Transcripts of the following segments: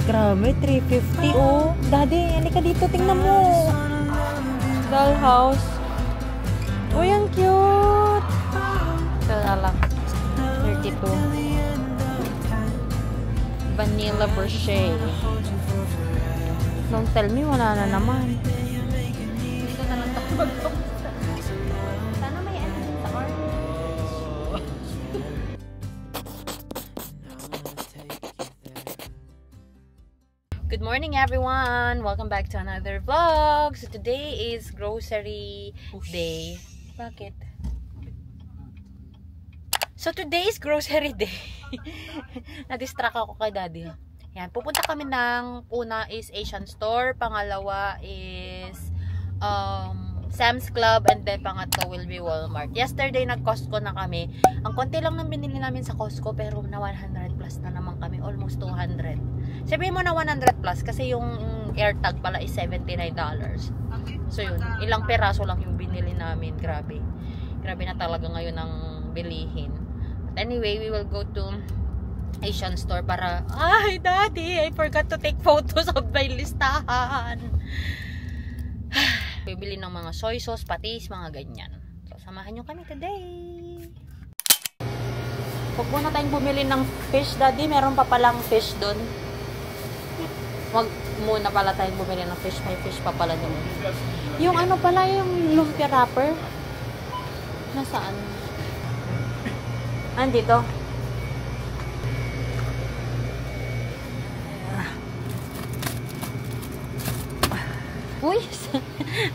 Grabe, 350 oh. Daddy, halika dito, tingnan mo. Dollhouse. Uy, ang cute. Ito na lang. 32. Vanilla Brochet. Don't tell me, wala na naman. Dito na lang tapos. Sana may ano din sa orange. Good morning everyone! Welcome back to another vlog. So today is grocery day. Bakit? So today is grocery day. Na-distract ako kay daddy. Yan, pupunta kami ng una is Asian store, pangalawa is Sam's Club, and then pangatlo will be Walmart. Yesterday nag-Costco na kami. Ang konti lang nang binili namin sa Costco, pero na 100 plus na naman kami, almost 200. Sabihin mo na 100 plus kasi yung AirTag pala is $79. So yun, ilang peraso lang yung binili namin. Grabe. Grabe na talaga ngayon ang bilihin. But anyway, we will go to Asian store para, ay daddy, I forgot to take photos of my listahan. Bibili ng mga soy sauce, patis, mga ganyan. So samahan nyo kami today. Huwag muna tayong bumili ng fish, daddy. Meron pa palang fish doon. Huwag muna pala tayong bumili ng fish. May fish pa pala doon. Yung ano pala, yung lumpia wrapper. Nasaan? Andito. Uy,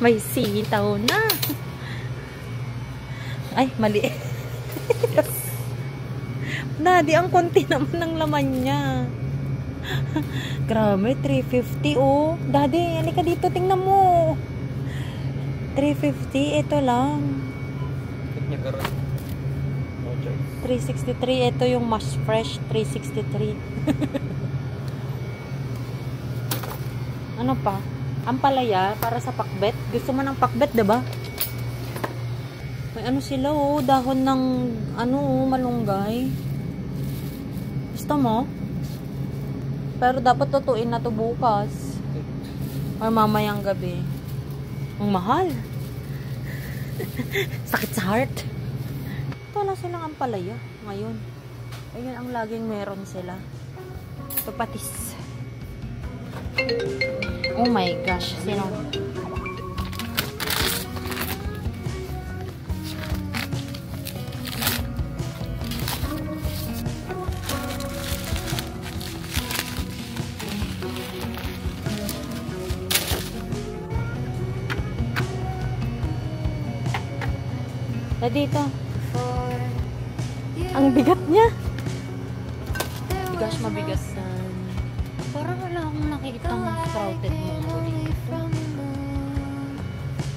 may sitaw na. Ay, mali. Daddy, ang konti naman ng laman niya. Grabe, 350 oh. Daddy, halika dito, tingnan mo. 350, ito lang. 363, ito yung mas fresh, 363. Ano pa? Ampalaya para sa pakbet. Gusto mo ng pakbet, diba? May ano sila oh, dahon ng ano oh, malunggay. Gusto mo? Pero dapat tutuin na to bukas. Or mamayang gabi. Ang mahal. Sakit sa heart. Wala silang ampalaya ngayon. Ayun ang laging meron sila. Ito patis. Oh my gosh, sino? Na dito. Ang bigat niya. Gosh, mabigat na. Parang wala akong nakikita ng sprouted mango dito.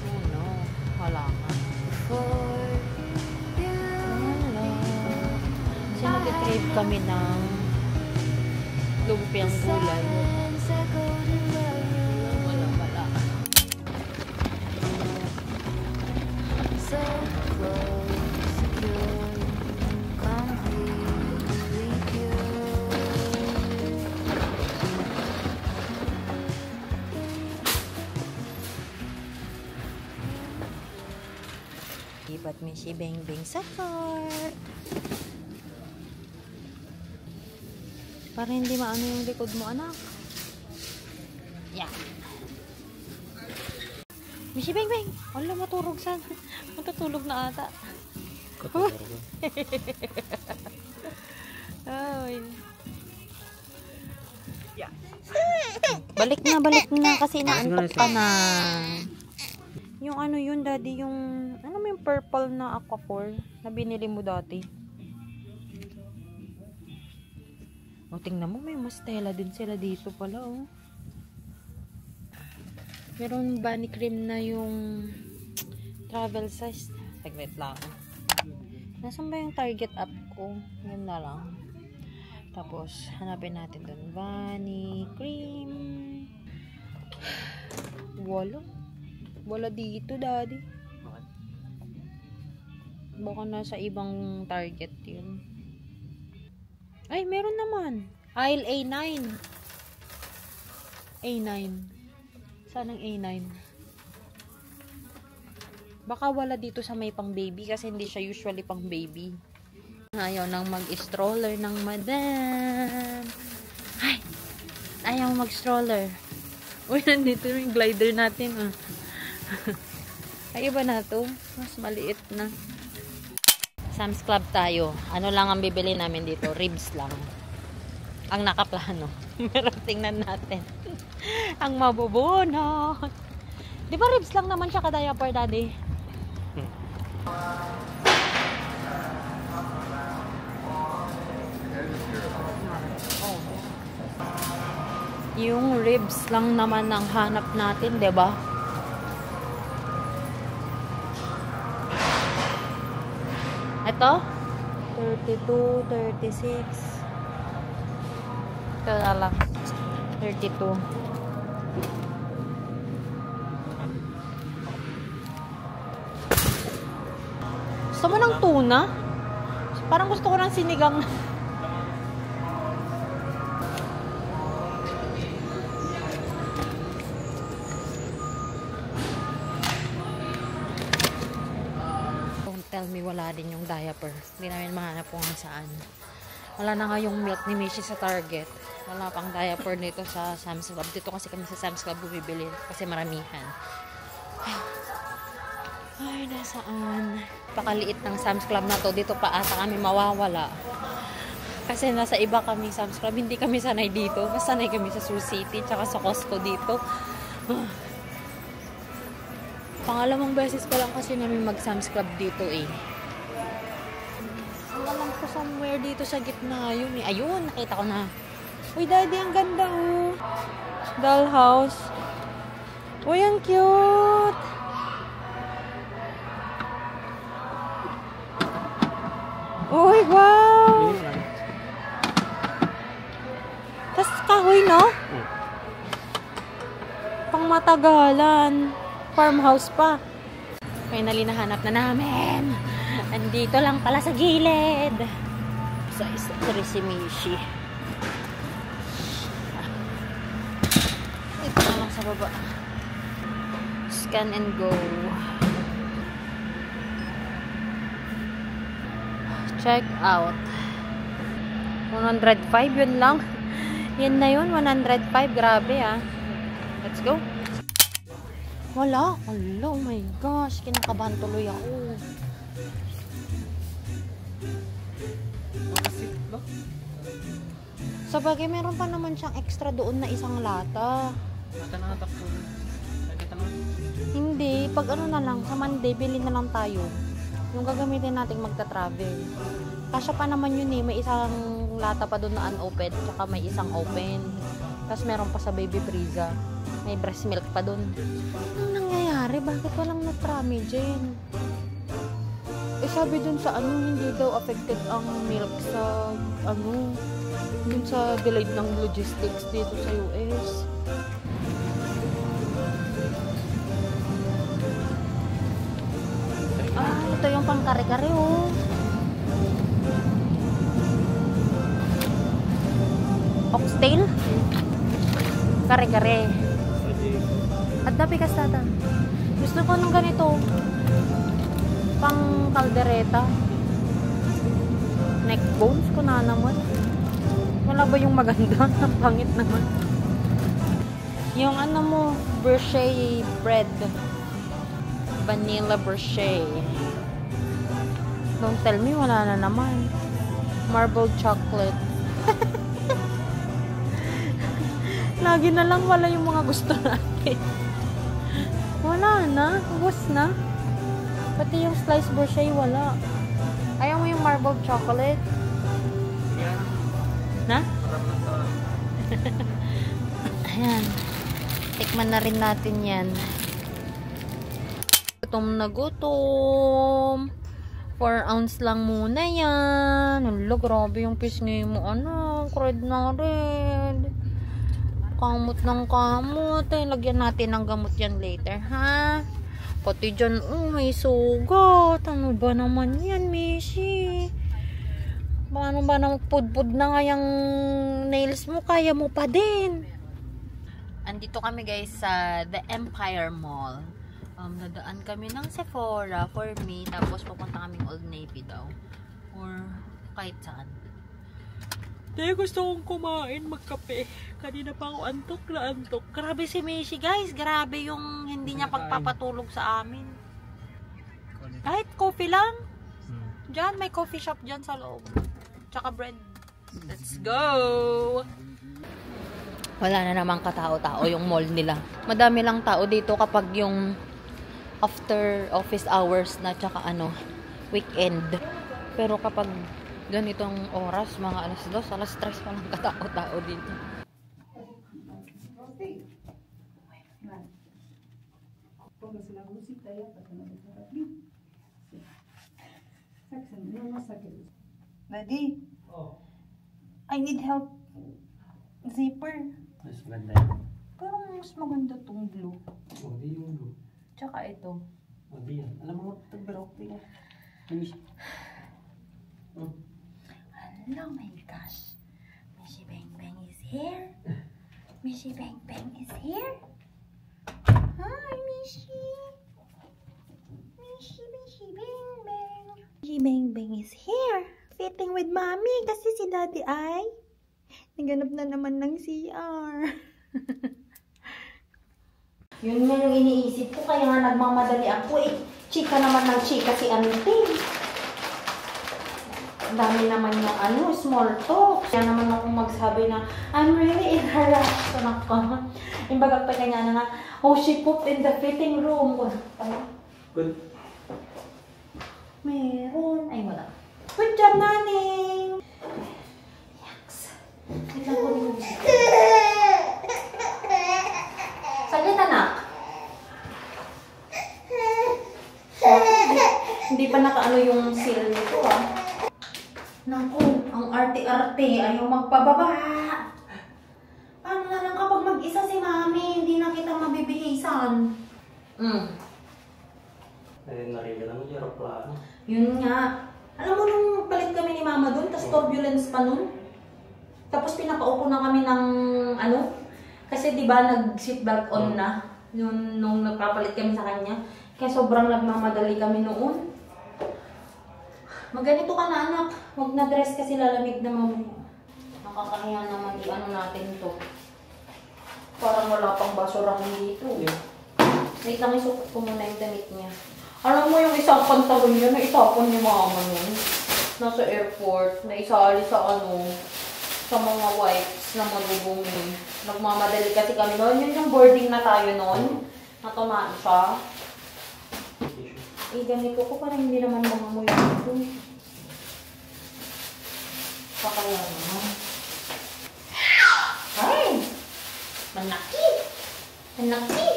Oh no, wala nga. Wala. Kasi nag-crave kami ng lumpiang gulay. Wala. Ba't may si Beng Beng sa cart? Para hindi maano yung likod mo, anak. Yan. May si Beng Beng. Wala, maturog sana. Matutulog na ata. Ay. Yeah. Balik na kasi inaantok ka na. Yung ano yun, daddy, yung ano mo yung purple na aquacore na binili mo dati. O, tingnan mo, may mastela din sila dito pala, oh. Meron bunny cream na yung travel size. Saglit lang. Nasaan ba yung Target app ko? Yun na lang. Tapos, hanapin natin doon. Bunny cream. Wala dito, daddy. Baka nasa ibang Target yun. Ay, meron naman. Aisle A9. A9. Saan ang A9? Baka wala dito sa may pang baby kasi hindi siya usually pang baby. Ayaw nang mag-stroller ng madam. Ay! Ayaw mag-stroller. Uy, nandito yung glider natin. Ay, iba na to. Mas maliit na. Sam's Club tayo. Ano lang ang bibili namin dito? Ribs lang. Ang nakaplano. Pero tingnan natin. Ang mabubunot. Di ba ribs lang naman siya ka-diaper, daddy? Yung ribs lang naman ang hanap natin, 'di ba? Ito 32, 36. Ito na lang 32. Gusto mo ng tuna? Parang gusto ko ng sinigang. Tell me wala din yung diaper. Hindi namin mahanap kung saan. Wala na nga yung milk ni Mishi sa Target. Wala pang diaper dito sa Sam's Club. Dito kasi kami sa Sam's Club bumibili kasi maramihan. Ay, nasaan? Pakaliit ng Sam's Club na to. Dito pa ata kami mawawala. Kasi nasa iba kami Sam's Club. Hindi kami sanay dito. Mas sanay kami sa Sioux City tsaka sa Costco dito. Pangalawang beses pa lang kasi namin mag Sam's Club dito eh. Ang alam ko somewhere dito sa gitna yun eh. Ayun, nakita ko na. Uy, daddy, ang ganda oh. Dollhouse. Uy, ang cute. Uy, wow. Tas kahoy, no? Pang matagalan. Farmhouse pa. Finally, nahanap na namin. Andito lang pala sa gilid. Sa isa si Mishi. Ito na lang sa baba. Scan and go. Check out. 105, yun lang. Yan na yun, 105. Grabe ah. Let's go. Wala. Wala. Oh my gosh. Kinakabahan tuloy ako. Sa bagay, meron pa naman siyang extra doon na isang lata. Hindi. Pag ano na lang, sa Monday, bili na lang tayo. Yung gagamitin natin magta-travel. Kasya pa naman yun eh. May isang lata pa doon na unopened. Tsaka may isang open. Tapos meron pa sa Baby Brisa. May breast milk pa doon. Anong nangyayari? Bakit walang na-tramigen? Eh sabi dun sa hindi daw affected ang milk sa dun sa delayed ng logistics dito sa US. Ito yung pang kare-kare oh. Oxtail? Kare-kare. At dapi ka tata. Gusto ko nung ganito. Pang kaldereta. Neck bones ko na naman. Wala ba yung maganda? Ang pangit naman. Yung ano mo, Berchay bread. Vanilla Berchay. Don't tell me, wala na naman. Marbled chocolate. Lagi na lang wala yung mga gusto natin. Wala na. Ubus na. Pati yung sliced Berchay, wala. Ayaw mo yung marbled chocolate? Na? Ayan. Tikman na rin natin yan. Gutom na gutom. 4 ounce lang muna yan. Hala, grabe yung pisngi mo. Ano, red na red. Kamot ng kamot. Lagyan natin ng gamot yan later, ha? Pati dyan, may sugat. Ano ba naman yan, Mishi? Paano ba na pudpud na nga yung nails mo? Kaya mo pa din. Andito kami guys sa The Empire Mall. Dadaan kami ng Sephora for me. Tapos pupunta kaming Old Navy daw. Or kahit saan. Dahil gusto kong kumain, magkape. Kanina pa ako antok na antok. Grabe si Mishi guys. Grabe yung hindi niya pagpapatulog sa amin. Kahit coffee lang. Diyan, may coffee shop dyan sa loob. Tsaka bread. Let's go! Wala na namang katao-tao yung mall nila. Madami lang tao dito kapag yung after office hours na tsaka weekend. Pero kapag ganitong oras, mga alas 2, alas 3 pa lang katao-tao dito. Daddy, I need help. Zipper. Mas maganda yun. Pero mas maganda tong blue. Hindi yung blue. Tsaka ito. Hindi yan. Alam mo, tagbaro ko yun. Hello, my gosh. Mishi Bang Bang is here. Mishi Bang Bang is here. Hi, Mishi. Mishi Bang Bang. Mishi Bang Bang is here. Fitting with mommy kasi si daddy ay naganap na naman ng CR. Yun nga yung iniisip ko, kaya nga nagmamadali ako eh. Chika naman ng chika si Auntie. Ang dami naman yung small talk. Kaya naman ako magsabi na, I'm really in a rush. Yung bagag pa kanya na nga, oh, she pooped in the fitting room. Good. Meron. Ay, wala. Good job, Naning! Yaks. Tignan ko rin. Saglit, anak. Hindi pa nakaano yung seal nito, ah. Naku, ang arte-arte. Ayaw magpababa. Paano na lang kapag mag-isa si Mami? Hindi na kita mabibihisan. Ayun, narinig lang yung aeroplano. Yun nga. Alam mo nung palit kami ni Mama doon, tapos turbulence pa nun. Tapos pinapaupo na kami ng kasi di ba nag-seatbelt on na nung nagpapalit kami sa kanya. Kaya sobrang nagmamadali kami noon. Magganito ka na, anak. Huwag na dress kasi lalamig na mamaya. Nakakahiya naman natin to. Parang wala pang basurahan dito. Wait lang, isukot ko muna yung damit niya. Alam mo yung isang pantalon niya na itapon ni Mama nun. Nasa airport, na isali sa sa mga wipes na madudumi. Nagmamadali kasi kami noon. Yun yung boarding na tayo noon. Natamaan siya. Ganito ko parang hindi naman mangamoy dito. Pakaya naman. Ay! Manaki! Manaki!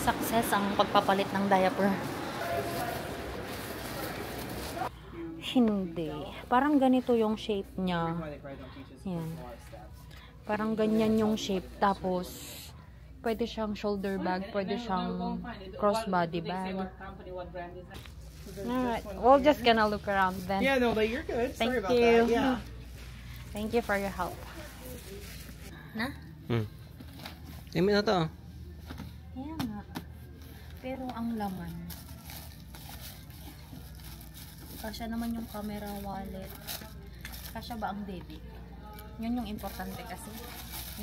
Success ang pagpapalit ng diaper. Hindi. Parang ganito yung shape niya. Yan. Parang ganyan yung shape. Tapos, pwede siyang shoulder bag. Pwede siyang crossbody bag. Alright. We're just gonna look around then. Yeah, no, but you're good. Thank Sorry about you. that. Yeah. Thank you for your help. Na? May na to. Ayan nga. Pero ang laman. Kasya naman yung camera, wallet. Kasya ba ang dede? Yun yung importante kasi.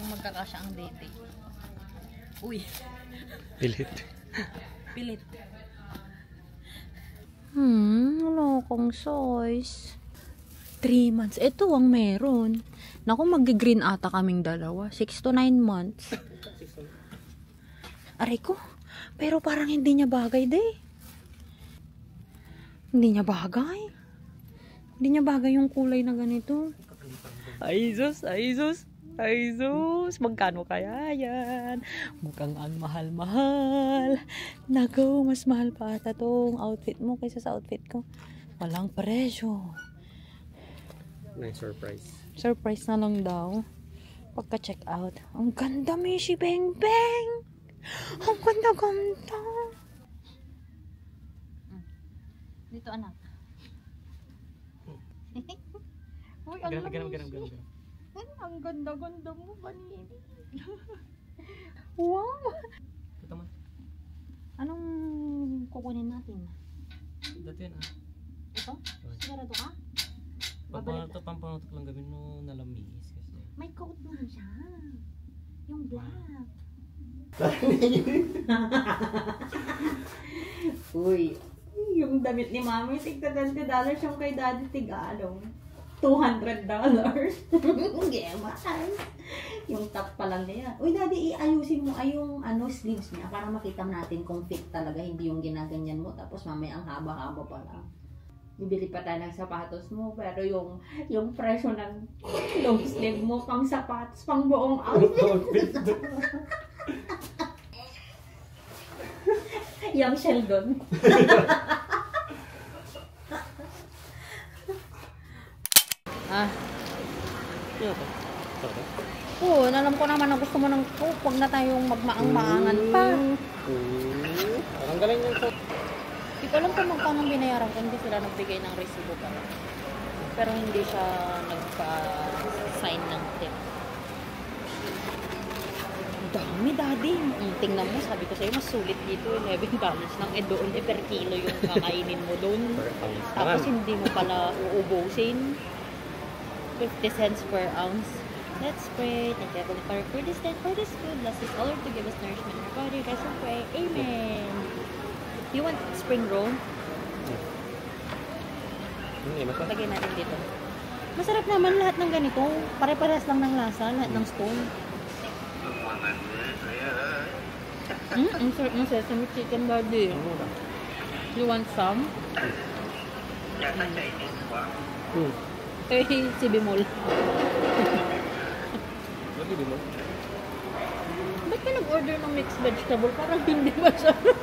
Yung magkakasya ang dede. Uy. Pilit. Pilit. Wala akong size. 3 months. Ito ang meron. Naku, mag-green ata kaming dalawa. 6 to 9 months. Aray ko. Pero parang hindi niya bagay, Hindi niya bagay. Hindi niya bagay yung kulay na ganito. Ay, Sus! Ay, Sus! Ay, Sus! Magkano kaya yan? Mukhang ang mahal-mahal. Naku, mas mahal pa ata tong outfit mo kaysa sa outfit ko. Walang presyo. Nice surprise. Surprise na lang daw. Pagka-check out. Ang ganda, Mishi Bang Bang! Ang ganda-ganda! Dito, anak. Uy, ang Ganap. ang ganda-ganda mo, Panini. Wow! Ito man. Anong kukunin natin? Dati yan ah. Ito? Sigurado ka? Pampangatok lang gawin mo nalamis kasi. May coat na siya. Yung black. Uy, yung damit ni Mami, tigta $20 yung kay Daddy Tigalong. $200. Gemas. Yung top pa lang niya. Uy, Daddy, iayusin mo ay yung sleeves niya para makita natin kung fit talaga, hindi yung ginaganyan mo tapos mamaya ang haba-haba pa lang. Bibili pa tayo ng sapatos mo, pero yung presyo ng long sleeve mo, pang sapatos, pang buong outfit. Yung Sheldon. Ano to? Ito to? Oo, alam ko naman na gusto mo ng coke. Huwag na tayong magmaang-maangan pa. Parang galing yung to. Hindi ko alam kung magkano binayaran ko. Hindi sila nagbigay ng resibo pa. Pero hindi siya nagpa-sign ng tip. Ang dami, Daddy. Tingnan mo, sabi ko sa'yo, mas sulit dito. $11 lang. Doon, per kilo yung kakainin mo doon. Tapos hindi mo pala uubusin. 50 cents per ounce. Let's pray. Thank you, Heavenly Father, for this day, for this food. Bless us, Lord, to give us nourishment in our body. Guys, we pray. Amen. You want spring roll? Lagay natin dito. Masarap naman lahat ng ganito. Pare-pares lang ng lasa, lahat ng stone. Ang sarap ng sesame chicken, Daddy. You want some? Eh, si Bimol. Lagi di mo? Ba't ka nag-order ng mixed vegetable? Parang hindi masarap.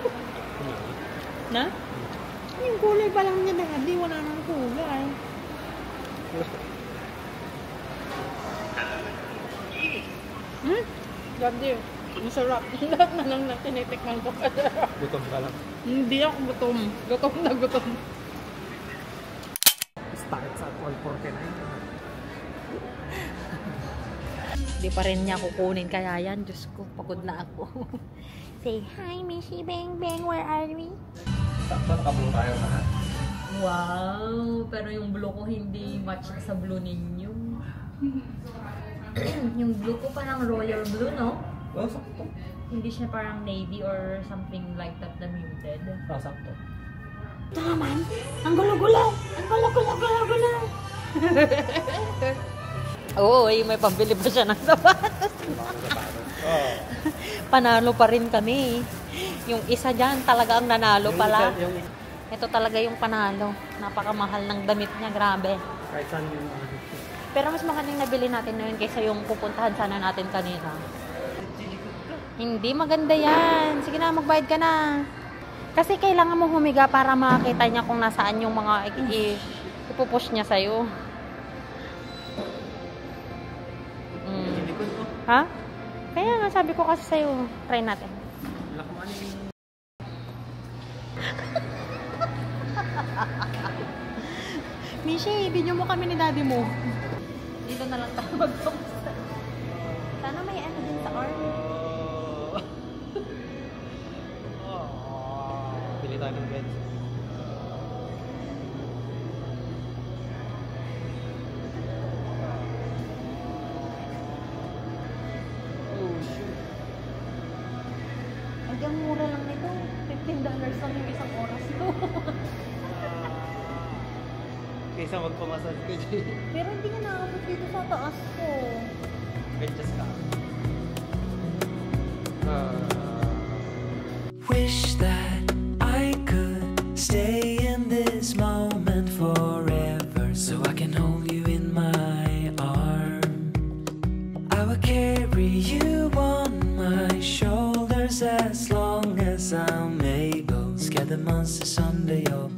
Na? Yung kulay pa lang niya, Daddy. Wala nang kulay. Daddy, masarap. Lahat na lang na tinitikman ko. Gutom ka lang. Hindi ako gutom. Gutom na gutom. Starts at 12:49. Hindi pa rin niya kukunin kaya yan. Diyos ko, pagod na ako. Say, hi, Mishi Bang Bang, where are we? Sakto, nakablo tayo lahat. Wow, pero yung blue ko hindi match sa blue ninyo. Yung blue ko parang royal blue, no? Oh, sakto. Hindi siya parang navy or something like that na muted. Oh, sakto. Ito naman, ang gulo-gulo! Ang gulo-gulo-gulo-gulo! Oo, may pambili pa siya ng sapatos. Panalo pa rin kami. Yung isa dyan talaga ang nanalo pala. Ito talaga yung panalo. Napakamahal ng damit niya, grabe. Kahit saan yung Pero mas magaling nabili natin ngayon kaysa yung pupuntahan sana natin kanina. Hindi maganda yan. Sige na, magbayad ka na. Kasi kailangan mo humiga para makakita niya kung nasaan yung mga ipupush niya sa'yo. Ha? Kaya nga sabi ko kasi sa'yo, try natin. Mishi, video mo kami ni daddy mo. Dito na lang tayo mag-focus. Sana may ano din sa arm. Bili tayo ng beds. Ang mura lang nito. $15 lang yung isang oras ko. Kaysa magpamasal ko dyan. Pero hindi nga nakakapot dito sa taas ko. Adjust ka. Wish that I could stay in this moment forever, so I can hold you in my arms. I will carry you on my shoulders as long as I'm able. Scare the monsters under your